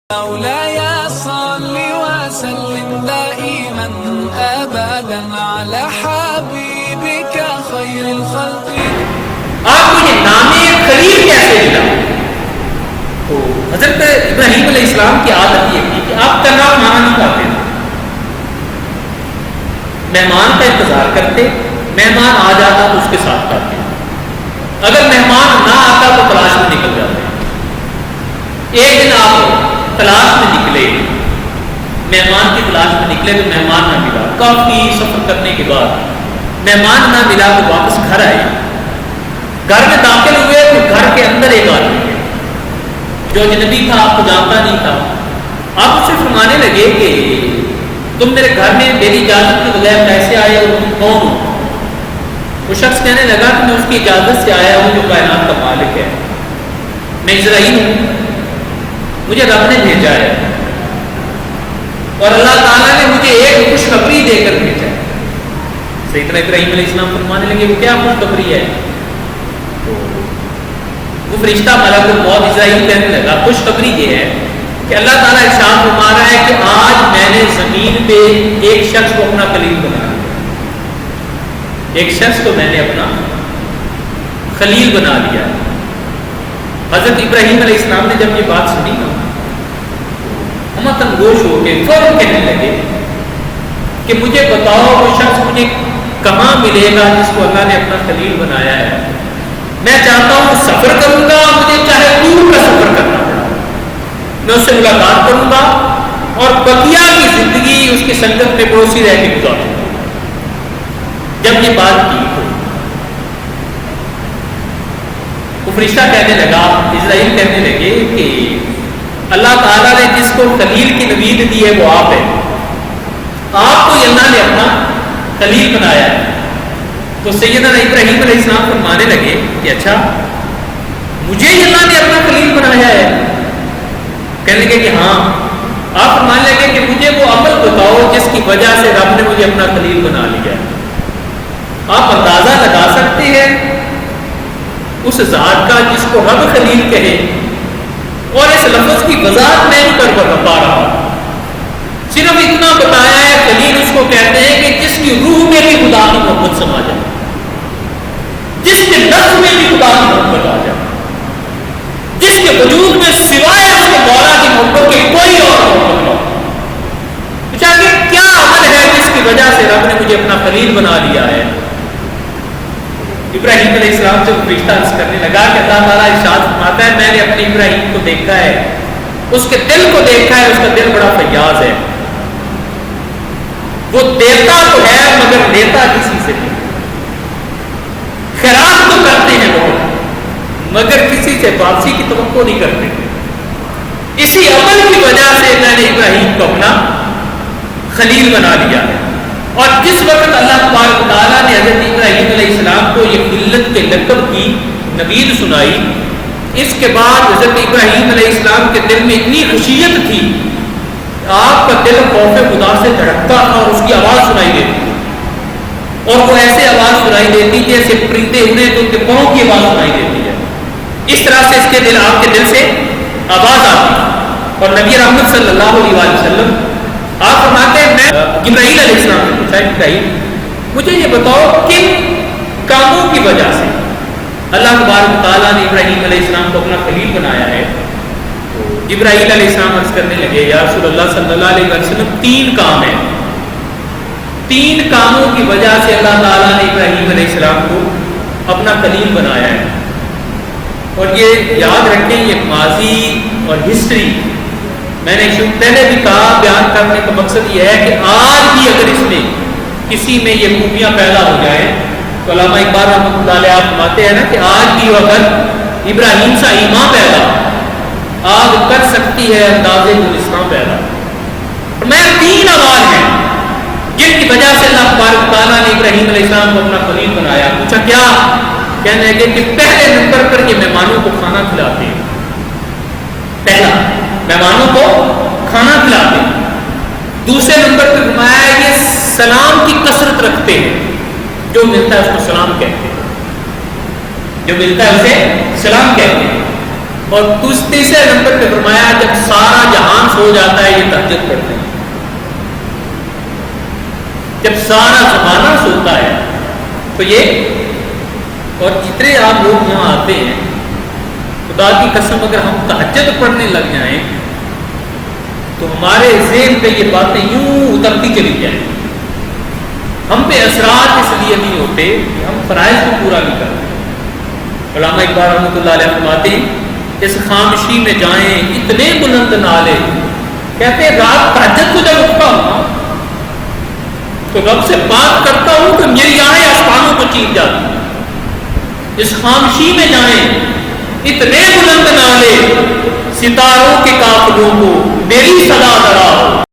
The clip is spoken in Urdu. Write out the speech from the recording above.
مولاي صل وسلم دائما ابدا على حبيبك خير الخلق. آپ کو یہ نام خلیل کیسے ملا؟ تو حضرت ابراہیم علیہ السلام کی عادت یہ تھی کہ آپ کا نام مانا نہیں کھاتے تھے، مہمان کا انتظار کرتے، مہمان آ جاتا تو اس کے ساتھ کھاتے، اگر مہمان نہ آتا تو تلاش میں نکل جاتے. ایک دن آپ تلاش میں نکلے، مہمان کی تلاش میں نکلے تو مہمان نہ ملا. کافی سفر کرنے کے بعد مہمان نہ ملا تو واپس گھر آئے. گھر میں داخل ہوئے تو گھر کے اندر ایک آدمی ہے جو اجنبی تھا، آپ کو جانتا نہیں تھا. آپ اس سے فرمانے لگے کہ تم میرے گھر میں میری اجازت کے بغیر کیسے آئے اور تم کون ہو؟ وہ شخص کہنے لگا کہ میں اس کی اجازت سے آیا ہوں جو کائنات کا مالک ہے، میں اسرائیل ہوں، مجھے رب نے بھیجا ہے اور اللہ تعالیٰ نے مجھے ایک خوشخبری دے کر بھیجا ہے. سیدنا ابراہیم علیہ السلام فرمانے لگے وہ کیا خوشخبری ہے؟ تو وہ فرشتہ ملک الموت اسرائیل کہنے لگا خوشخبری یہ ہے کہ اللہ تعالیٰ ارشاد فرما رہا ہے کہ آج میں نے زمین پہ ایک شخص کو اپنا خلیل بنا لیا، ایک شخص کو میں نے اپنا خلیل بنا لیا. حضرت ابراہیم علیہ السلام نے جب یہ بات سنی نا، ہمت گوش ہو کے فوراً کہنے لگے کہ مجھے بتاؤ وہ شخص مجھے کہاں ملے گا جس کو اللہ نے اپنا خلیل بنایا ہے. میں چاہتا ہوں سفر کروں گا، مجھے چاہے دور کا سفر کرنا پڑا، میں اس سے ملاقات کروں گا اور بقیہ کی زندگی اس کی سنگت میں پڑوسی رہ کے گزاروں گا. جب یہ بات کی تو فرشتہ کہنے لگا، اسرائیل کہنے لگے کہ اللہ تعالیٰ نے جس کو خلیل کی نوید دی ہے وہ آپ ہے، آپ کو اللہ نے اپنا خلیل بنایا ہے. تو سیدنا ابراہیم علیہ السلام فرمانے لگے کہ اچھا مجھے اللہ نے اپنا خلیل بنایا ہے؟ کہنے لگے کہ ہاں. آپ فرمانے لگے کہ مجھے وہ عمل بتاؤ جس کی وجہ سے رب نے مجھے اپنا خلیل بنا لیا ہے. آپ اندازہ لگا سکتے ہیں اس ذات کا جس کو رب خلیل کہے، اور اس لفظ کی وضاحت میں نہیں کر پا رہا، صرف اتنا بتایا ہے خلیل اس کو کہتے ہیں کہ جس کی روح میں بھی خدا کی محبت سما جائے، جس کے نفس میں بھی خدا کی محبت آ جائے، جس کے وجود میں سوائے اس کے مولا کی محبت کے کوئی اور محبت نہ ہو. پوچھا کہ کیا عمل ہے جس کی وجہ سے رب نے مجھے اپنا خلیل بنا لیا ہے؟ ابراہیم علیہ السلام سے فرشتہ عرض کرنے لگا کہ اللہ تعالیٰ ارشاد فرماتا ہے میں نے اپنے ابراہیم کو دیکھا ہے، اس کے دل کو دیکھا ہے، اس کا دل بڑا فیاض ہے، وہ دیتا تو ہے مگر لیتا کسی سے نہیں، خیرات تو کرتے ہیں بہت مگر کسی سے واپسی کی توقع نہیں کرتے. اسی عمل کی وجہ سے میں نے ابراہیم کو اپنا خلیل بنا لیا ہے. اور جس وقت اللہ تبارک و تعالیٰ نے حضرت ابراہیم علیہ السلام کو یہ خلت کے لقب کی نوید سنائی، اس کے بعد حضرت ابراہیم علیہ السلام کے دل میں اتنی خشیت تھی، آپ کا دل خوف خدا سے دھڑکتا تھا اور اس کی آواز سنائی دیتی تھی، اور وہ ایسے آواز سنائی دیتی جیسے پرندے اڑے تو ان کے پاؤں کی آواز سنائی دیتی ہے. اس طرح سے اس کے دل، آپ کے دل سے آواز آتی. اور نبی رحمت صلی اللہ علیہ وسلم آپ فرماتے ہیں میں جبرائیل علیہ السلام نے پوچھا جبرائیل مجھے یہ بتاؤ کن کاموں کی وجہ سے اللہ تبارک تعالیٰ نے ابراہیم علیہ السلام کو اپنا خلیل بنایا ہے؟ تو جبرائیل علیہ السلام عرض کرنے لگے یا رسول اللہ صلی اللہ علیہ وسلم 3 کام ہیں، 3 کاموں کی وجہ سے اللہ تعالیٰ نے ابراہیم علیہ السلام کو اپنا خلیل بنایا ہے. اور یہ یاد رکھیں یہ ماضی اور ہسٹری، میں نے پہلے بھی کہا، بیان کرنے کا مقصد یہ ہے کہ آج بھی اگر اس میں کسی میں یہ خوبیاں پیدا ہو جائیں تو علامہ اقبال رحمۃ اللہ علیہ آپ فرماتے ہیں نا کہ آج بھی اگر ابراہیم سا ایمان پیدا آج کر سکتی ہے انداز گلستان پیدا. میں 3 آواز ہیں جن کی وجہ سے اللہ تبارک تعالیٰ نے ابراہیم علیہ السلام کو اپنا خلیل بنایا. پوچھا کیا؟ کہنے لگے کہ پہلے نمبر پر یہ مہمانوں کو کھانا کھلاتے ہیں، پہلا مہمانوں کو کھانا کھلاتے ہیں. دوسرے نمبر پر فرمایا یہ سلام کی کثرت رکھتے ہیں، جو ملتا ہے اس کو سلام کہتے ہیں، جو ملتا ہے اسے سلام کہتے ہیں. اور تیسرے نمبر پہ فرمایا جب سارا جہان سو جاتا ہے یہ تہجد پڑھتے ہیں. جب سارا زمانہ سوتا ہے تو یہ، اور جتنے آپ لوگ یہاں آتے ہیں خدا کی قسم اگر ہم تہجد پڑھنے لگ جائیں تو ہمارے ذہن پہ یہ باتیں یوں اترتی چلی جائیں. ہم پہ اثرات اس لیے نہیں ہوتے کہ ہم فرائض کو پورا نہیں کرتے. علامہ اقبال رحمۃ اللہ علیہ فرماتے ہیں اس خاموشی میں جائیں اتنے بلند نالے، کہتے ہیں رات تہجد کو جب اٹھتا ہوں تو رب سے بات کرتا ہوں کہ میری آہیں آسمانوں کو چیر جاتی. اس خاموشی میں جائیں اتنے بلند نالے، ستاروں کے قافلوں کو میری صدا ڈرا ہو.